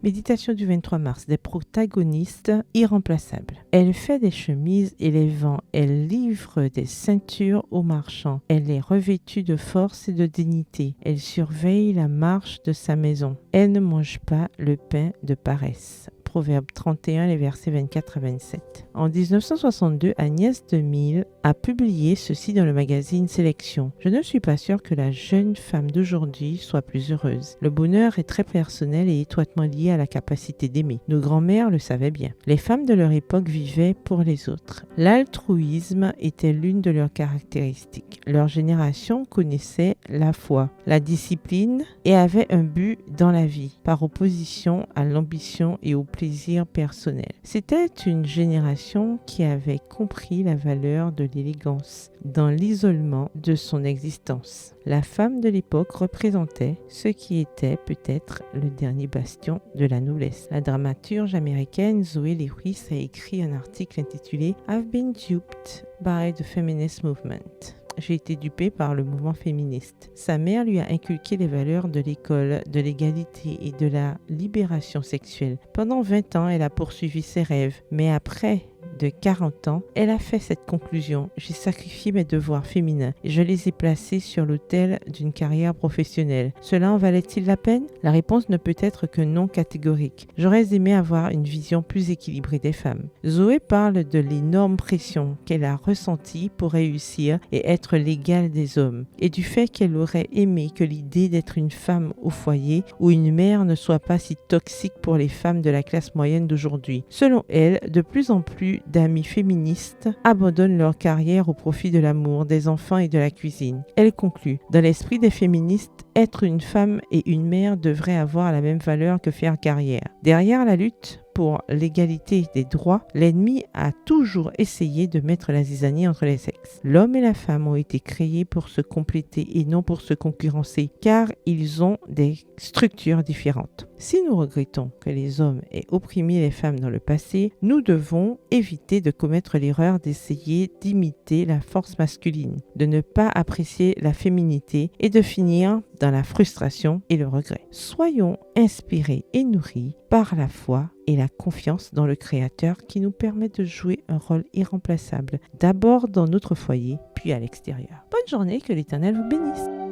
Méditation du 23 mars, des protagonistes irremplaçables. Elle fait des chemises et les vend, elle livre des ceintures aux marchands, elle est revêtue de force et de dignité, elle surveille la marche de sa maison, elle ne mange pas le pain de paresse. Proverbe 31, les versets 24 à 27. En 1962, Agnès Demille a publié ceci dans le magazine Sélection. Je ne suis pas sûre que la jeune femme d'aujourd'hui soit plus heureuse. Le bonheur est très personnel et étroitement lié à la capacité d'aimer. Nos grands-mères le savaient bien. Les femmes de leur époque vivaient pour les autres. L'altruisme était l'une de leurs caractéristiques. Leur génération connaissait la foi, la discipline et avait un but dans la vie, par opposition à l'ambition et au plaisir personnel. C'était une génération qui avait compris la valeur de l'élégance dans l'isolement de son existence. La femme de l'époque représentait ce qui était peut-être le dernier bastion de la noblesse. La dramaturge américaine Zoe Lewis a écrit un article intitulé I've been duped by the feminist movement. J'ai été dupée par le mouvement féministe. Sa mère lui a inculqué les valeurs de l'école, de l'égalité et de la libération sexuelle. Pendant 20 ans, elle a poursuivi ses rêves, mais après de 40 ans, elle a fait cette conclusion. J'ai sacrifié mes devoirs féminins et je les ai placés sur l'autel d'une carrière professionnelle. Cela en valait-il la peine? La réponse ne peut être que non catégorique. J'aurais aimé avoir une vision plus équilibrée des femmes. Zoé parle de l'énorme pression qu'elle a ressentie pour réussir et être l'égale des hommes, et du fait qu'elle aurait aimé que l'idée d'être une femme au foyer ou une mère ne soit pas si toxique pour les femmes de la classe moyenne d'aujourd'hui. Selon elle, de plus en plus d'amis féministes abandonnent leur carrière au profit de l'amour, des enfants et de la cuisine. Elle conclut, dans l'esprit des féministes, être une femme et une mère devrait avoir la même valeur que faire carrière. Derrière la lutte pour l'égalité des droits, l'ennemi a toujours essayé de mettre la zizanie entre les sexes. L'homme et la femme ont été créés pour se compléter et non pour se concurrencer, car ils ont des structures différentes. Si nous regrettons que les hommes aient opprimé les femmes dans le passé, nous devons éviter de commettre l'erreur d'essayer d'imiter la force masculine, de ne pas apprécier la féminité et de finir dans la frustration et le regret. Soyons inspirés et nourris par la foi et la confiance dans le Créateur qui nous permet de jouer un rôle irremplaçable, d'abord dans notre foyer, puis à l'extérieur. Bonne journée, que l'Éternel vous bénisse.